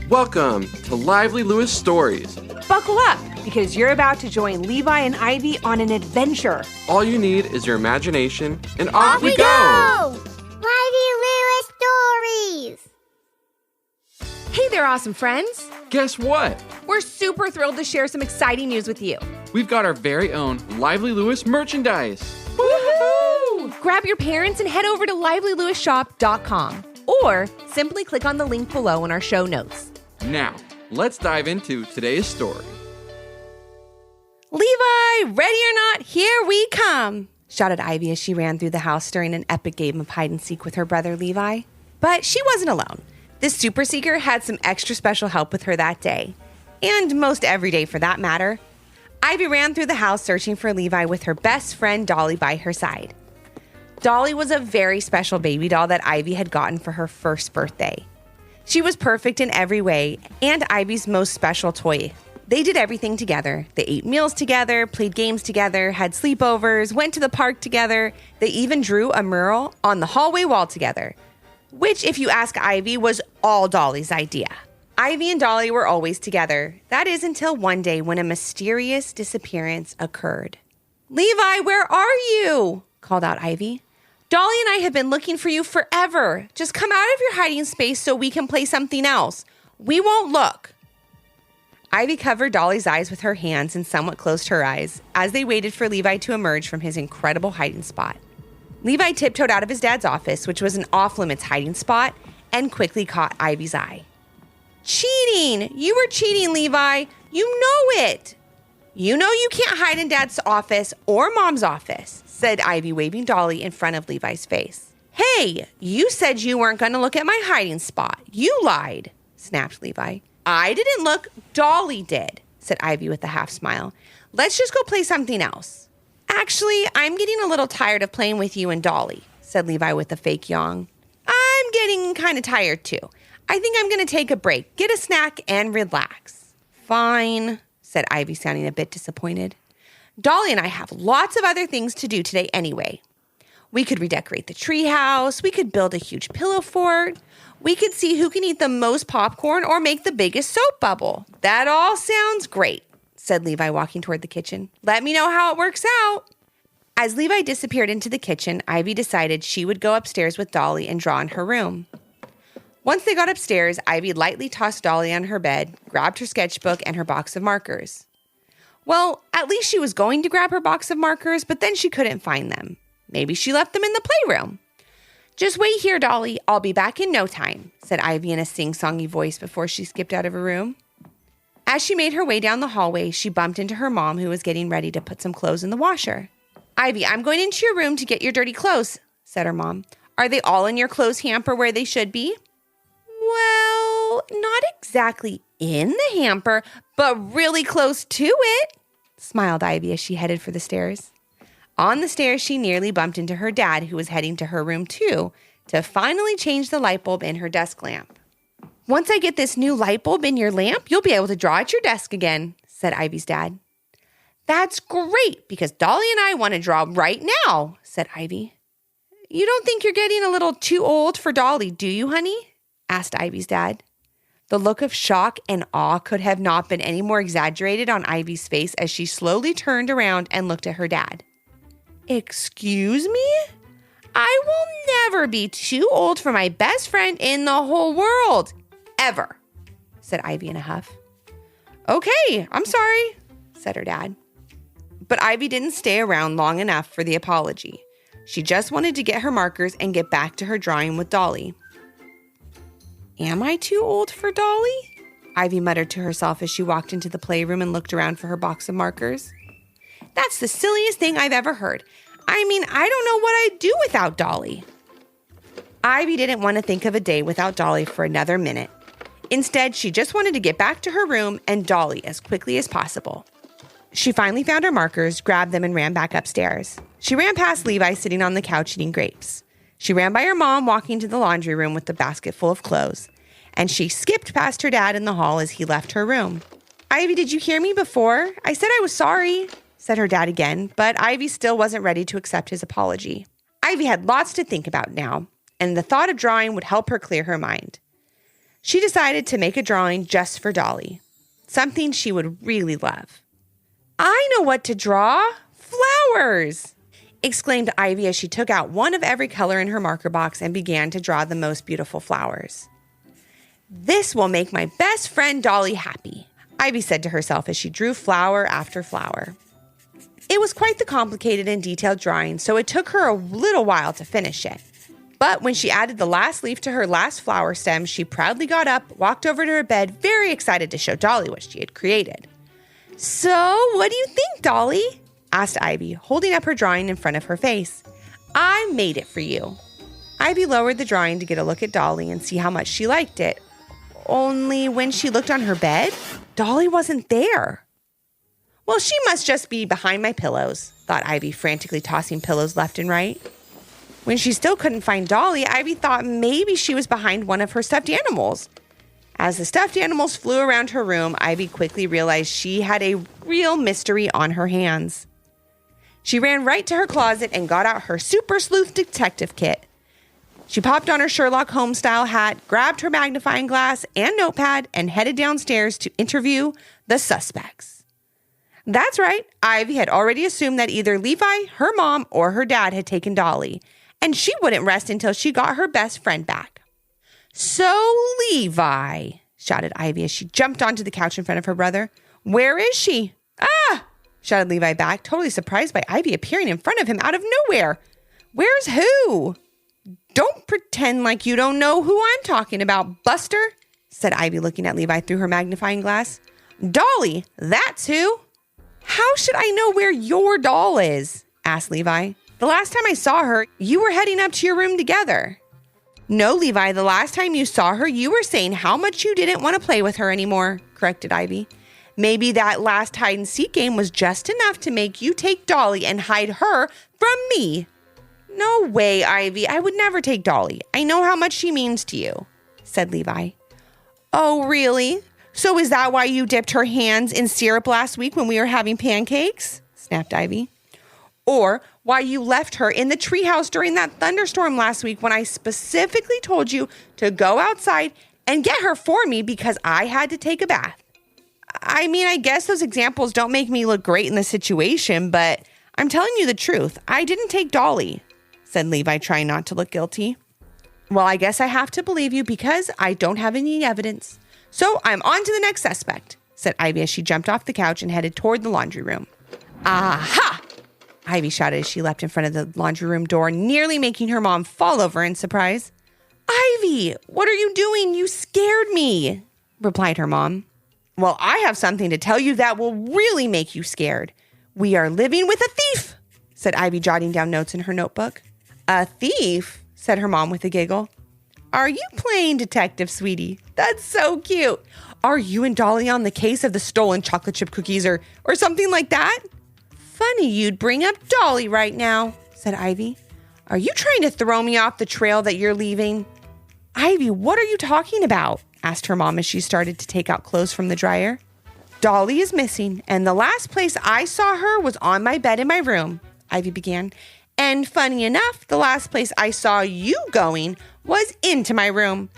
Welcome to Lively Lewis Stories. Buckle up, because you're about to join Levi and Ivy on an adventure. All you need is your imagination, and off we go! Lively Lewis Stories! Hey there, awesome friends. Guess what? We're super thrilled to share some exciting news with you. We've got our very own Lively Lewis merchandise. Woohoo! Grab your parents and head over to livelylewisshop.com or simply click on the link below in our show notes. Now, let's dive into today's story. Levi, ready or not, here we come, shouted Ivy as she ran through the house during an epic game of hide and seek with her brother Levi. But she wasn't alone. This super seeker had some extra special help with her that day, and most every day for that matter. Ivy ran through the house searching for Levi with her best friend Dolly by her side. Dolly was a very special baby doll that Ivy had gotten for her first birthday. She was perfect in every way and Ivy's most special toy. They did everything together. They ate meals together, played games together, had sleepovers, went to the park together. They even drew a mural on the hallway wall together, which, if you ask Ivy, was all Dolly's idea. Ivy and Dolly were always together. That is until one day when a mysterious disappearance occurred. "Levi, where are you?" called out Ivy. "Dolly and I have been looking for you forever. Just come out of your hiding space so we can play something else. We won't look." Ivy covered Dolly's eyes with her hands and somewhat closed her eyes as they waited for Levi to emerge from his incredible hiding spot. Levi tiptoed out of his dad's office, which was an off-limits hiding spot, and quickly caught Ivy's eye. "Cheating! You were cheating, Levi. You know it. You know you can't hide in Dad's office or Mom's office," said Ivy, waving Dolly in front of Levi's face. "Hey, you said you weren't going to look at my hiding spot. You lied," snapped Levi. "I didn't look. Dolly did," said Ivy with a half smile. "Let's just go play something else." "Actually, I'm getting a little tired of playing with you and Dolly," said Levi with a fake yawn. "I'm getting kind of tired too. I think I'm going to take a break, get a snack, and relax." "Fine," said Ivy, sounding a bit disappointed. "Dolly and I have lots of other things to do today anyway. We could redecorate the treehouse. We could build a huge pillow fort. We could see who can eat the most popcorn or make the biggest soap bubble. That all sounds great," said Levi, walking toward the kitchen. "Let me know how it works out." As Levi disappeared into the kitchen, Ivy decided she would go upstairs with Dolly and draw in her room. Once they got upstairs, Ivy lightly tossed Dolly on her bed, grabbed her sketchbook and her box of markers. Well, at least she was going to grab her box of markers, but then she couldn't find them. Maybe she left them in the playroom. "Just wait here, Dolly. I'll be back in no time," said Ivy in a sing-songy voice before she skipped out of her room. As she made her way down the hallway, she bumped into her mom, who was getting ready to put some clothes in the washer. "Ivy, I'm going into your room to get your dirty clothes," said her mom. "Are they all in your clothes hamper where they should be?" "Well, not exactly in the hamper, but really close to it," smiled Ivy as she headed for the stairs. On the stairs, she nearly bumped into her dad, who was heading to her room too, to finally change the light bulb in her desk lamp. "Once I get this new light bulb in your lamp, you'll be able to draw at your desk again," said Ivy's dad. "That's great, because Dolly and I want to draw right now," said Ivy. "You don't think you're getting a little too old for Dolly, do you, honey?" asked Ivy's dad. The look of shock and awe could have not been any more exaggerated on Ivy's face as she slowly turned around and looked at her dad. "Excuse me? I will never be too old for my best friend in the whole world. Ever," said Ivy in a huff. "Okay, I'm sorry," said her dad. But Ivy didn't stay around long enough for the apology. She just wanted to get her markers and get back to her drawing with Dolly. "Am I too old for Dolly?" Ivy muttered to herself as she walked into the playroom and looked around for her box of markers. "That's the silliest thing I've ever heard. I mean, I don't know what I'd do without Dolly." Ivy didn't want to think of a day without Dolly for another minute. Instead, she just wanted to get back to her room and Dolly as quickly as possible. She finally found her markers, grabbed them, and ran back upstairs. She ran past Levi sitting on the couch eating grapes. She ran by her mom walking to the laundry room with the basket full of clothes. And she skipped past her dad in the hall as he left her room. "Ivy, did you hear me before? I said I was sorry," said her dad again, but Ivy still wasn't ready to accept his apology. Ivy had lots to think about now, and the thought of drawing would help her clear her mind. She decided to make a drawing just for Dolly, something she would really love. "I know what to draw! Flowers!" exclaimed Ivy as she took out one of every color in her marker box and began to draw the most beautiful flowers. "This will make my best friend Dolly happy," Ivy said to herself as she drew flower after flower. It was quite the complicated and detailed drawing, so it took her a little while to finish it. But when she added the last leaf to her last flower stem, she proudly got up, walked over to her bed, very excited to show Dolly what she had created. "So, what do you think, Dolly?" asked Ivy, holding up her drawing in front of her face. "I made it for you." Ivy lowered the drawing to get a look at Dolly and see how much she liked it. Only when she looked on her bed, Dolly wasn't there. "Well, she must just be behind my pillows," thought Ivy, frantically tossing pillows left and right. When she still couldn't find Dolly, Ivy thought maybe she was behind one of her stuffed animals. As the stuffed animals flew around her room, Ivy quickly realized she had a real mystery on her hands. She ran right to her closet and got out her super sleuth detective kit. She popped on her Sherlock Holmes-style hat, grabbed her magnifying glass and notepad, and headed downstairs to interview the suspects. That's right, Ivy had already assumed that either Levi, her mom, or her dad had taken Dolly, and she wouldn't rest until she got her best friend back. "So, Levi," shouted Ivy as she jumped onto the couch in front of her brother. "Where is she?" "Ah!" shouted Levi back, totally surprised by Ivy appearing in front of him out of nowhere. "Where's who?" "Don't pretend like you don't know who I'm talking about, Buster," said Ivy, looking at Levi through her magnifying glass. "Dolly, that's who." "How should I know where your doll is?" asked Levi. "The last time I saw her, you were heading up to your room together." "No, Levi, the last time you saw her, you were saying how much you didn't want to play with her anymore," corrected Ivy. "Maybe that last hide-and-seek game was just enough to make you take Dolly and hide her from me." "No way, Ivy. I would never take Dolly. I know how much she means to you," said Levi. "Oh, really? So is that why you dipped her hands in syrup last week when we were having pancakes?" snapped Ivy. "Or why you left her in the treehouse during that thunderstorm last week when I specifically told you to go outside and get her for me because I had to take a bath?" "I mean, I guess those examples don't make me look great in the situation, but I'm telling you the truth. I didn't take Dolly," said Levi, trying not to look guilty. "Well, I guess I have to believe you because I don't have any evidence. So I'm on to the next suspect," said Ivy as she jumped off the couch and headed toward the laundry room. "Aha!" Ivy shouted as she leapt in front of the laundry room door, nearly making her mom fall over in surprise. "Ivy, what are you doing? You scared me," replied her mom. "Well, I have something to tell you that will really make you scared. We are living with a thief," said Ivy, jotting down notes in her notebook. "A thief?" said her mom with a giggle. "Are you playing detective, sweetie? That's so cute. Are you and Dolly on the case of the stolen chocolate chip cookies or something like that?" "Funny you'd bring up Dolly right now," said Ivy. "Are you trying to throw me off the trail that you're leaving?" "Ivy, what are you talking about?" asked her mom as she started to take out clothes from the dryer. "Dolly is missing, and the last place I saw her was on my bed in my room," Ivy began. "And funny enough, the last place I saw you going was into my room.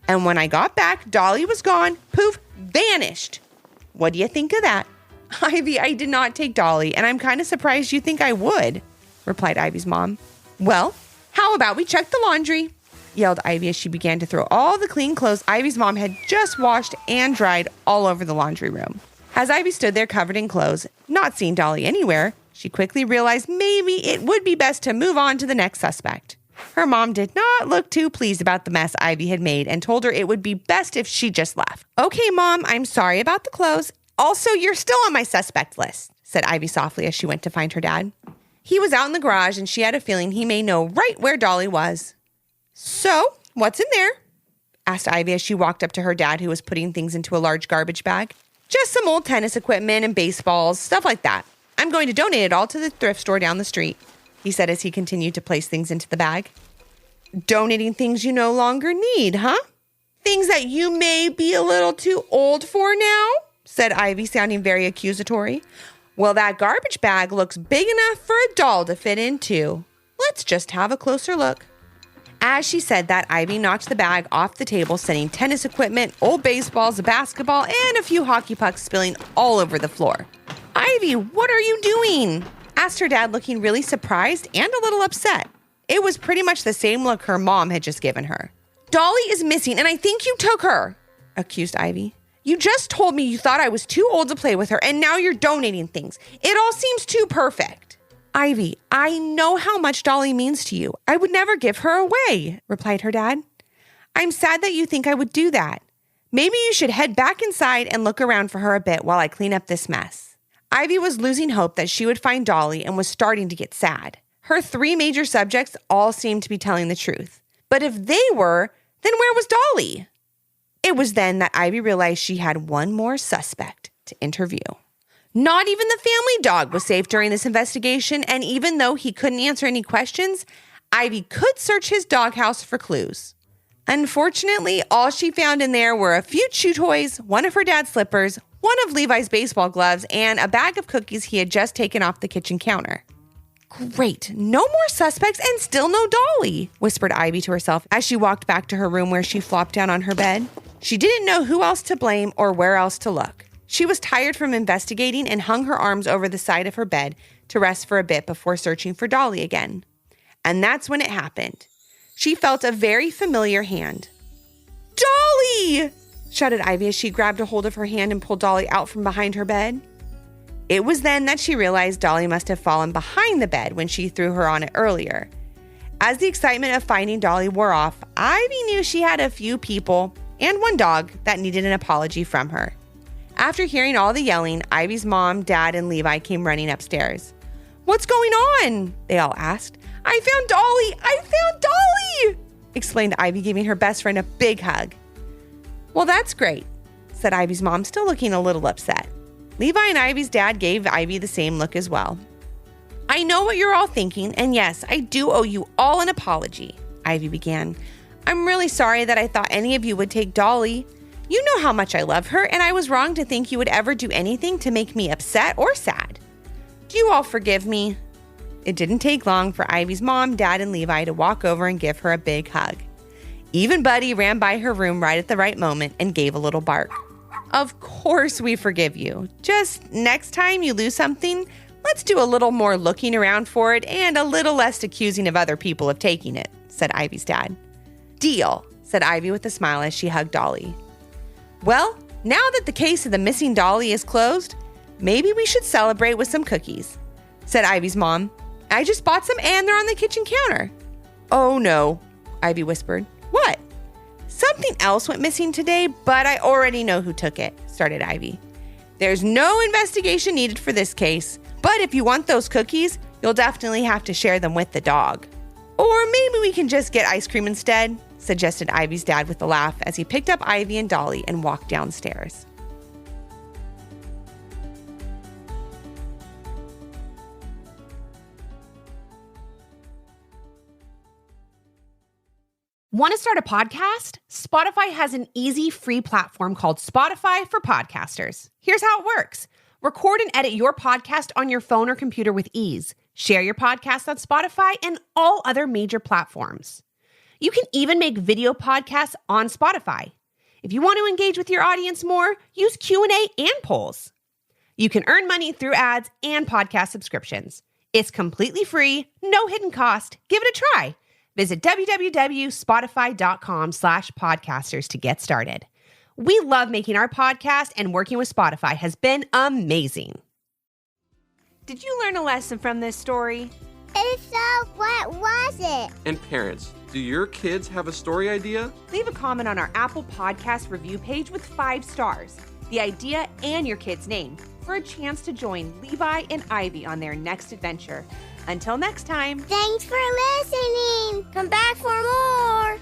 And when I got back, Dolly was gone, poof, vanished. What do you think of that?" "Ivy, I did not take Dolly, and I'm kind of surprised you think I would," replied Ivy's mom. "Well, how about we check the laundry?" yelled Ivy as she began to throw all the clean clothes Ivy's mom had just washed and dried all over the laundry room. As Ivy stood there covered in clothes, not seeing Dolly anywhere, she quickly realized maybe it would be best to move on to the next suspect. Her mom did not look too pleased about the mess Ivy had made and told her it would be best if she just left. "Okay, Mom, I'm sorry about the clothes. Also, you're still on my suspect list," said Ivy softly as she went to find her dad. He was out in the garage and she had a feeling he may know right where Dolly was. "So, what's in there?" asked Ivy as she walked up to her dad, who was putting things into a large garbage bag. "Just some old tennis equipment and baseballs, stuff like that. I'm going to donate it all to the thrift store down the street," he said as he continued to place things into the bag. "Donating things you no longer need, huh? Things that you may be a little too old for now?" said Ivy, sounding very accusatory. "Well, that garbage bag looks big enough for a doll to fit into. Let's just have a closer look." As she said that, Ivy knocked the bag off the table, sending tennis equipment, old baseballs, a basketball, and a few hockey pucks spilling all over the floor. "Ivy, what are you doing?" asked her dad, looking really surprised and a little upset. It was pretty much the same look her mom had just given her. "Dolly is missing, and I think you took her," accused Ivy. "You just told me you thought I was too old to play with her, and now you're donating things. It all seems too perfect." "Ivy, I know how much Dolly means to you. I would never give her away," replied her dad. "I'm sad that you think I would do that. Maybe you should head back inside and look around for her a bit while I clean up this mess." Ivy was losing hope that she would find Dolly and was starting to get sad. Her 3 major subjects all seemed to be telling the truth. But if they were, then where was Dolly? It was then that Ivy realized she had one more suspect to interview. Not even the family dog was safe during this investigation, and even though he couldn't answer any questions, Ivy could search his doghouse for clues. Unfortunately, all she found in there were a few chew toys, one of her dad's slippers, one of Levi's baseball gloves, and a bag of cookies he had just taken off the kitchen counter. "Great, no more suspects and still no Dolly," whispered Ivy to herself as she walked back to her room where she flopped down on her bed. She didn't know who else to blame or where else to look. She was tired from investigating and hung her arms over the side of her bed to rest for a bit before searching for Dolly again. And that's when it happened. She felt a very familiar hand. "Dolly!" shouted Ivy as she grabbed a hold of her hand and pulled Dolly out from behind her bed. It was then that she realized Dolly must have fallen behind the bed when she threw her on it earlier. As the excitement of finding Dolly wore off, Ivy knew she had a few people and one dog that needed an apology from her. After hearing all the yelling, Ivy's mom, dad, and Levi came running upstairs. "What's going on?" they all asked. "I found Dolly! I found Dolly!" explained Ivy, giving her best friend a big hug. "Well, that's great," said Ivy's mom, still looking a little upset. Levi and Ivy's dad gave Ivy the same look as well. "I know what you're all thinking, and yes, I do owe you all an apology," Ivy began. "I'm really sorry that I thought any of you would take Dolly. You know how much I love her, and I was wrong to think you would ever do anything to make me upset or sad. Do you all forgive me?" It didn't take long for Ivy's mom, dad, and Levi to walk over and give her a big hug. Even Buddy ran by her room right at the right moment and gave a little bark. "Of course we forgive you. Just next time you lose something, let's do a little more looking around for it and a little less accusing of other people of taking it," said Ivy's dad. "Deal," said Ivy with a smile as she hugged Dolly. "Well, now that the case of the missing Dolly is closed, maybe we should celebrate with some cookies," said Ivy's mom. "I just bought some and they're on the kitchen counter." "Oh no," Ivy whispered. "What?" "Something else went missing today, but I already know who took it," started Ivy. "There's no investigation needed for this case, but if you want those cookies, you'll definitely have to share them with the dog. Or maybe we can just get ice cream instead," suggested Ivy's dad with a laugh as he picked up Ivy and Dolly and walked downstairs. Want to start a podcast? Spotify has an easy free platform called Spotify for Podcasters. Here's how it works. Record and edit your podcast on your phone or computer with ease. Share your podcast on Spotify and all other major platforms. You can even make video podcasts on Spotify. If you want to engage with your audience more, use Q&A and polls. You can earn money through ads and podcast subscriptions. It's completely free, no hidden cost. Give it a try. Visit www.spotify.com/podcasters to get started. We love making our podcast, and working with Spotify has been amazing. Did you learn a lesson from this story? If so, what was it? And parents, do your kids have a story idea? Leave a comment on our Apple Podcast review page with 5 stars, the idea, and your kid's name for a chance to join Levi and Ivy on their next adventure. Until next time. Thanks for listening. Come back for more.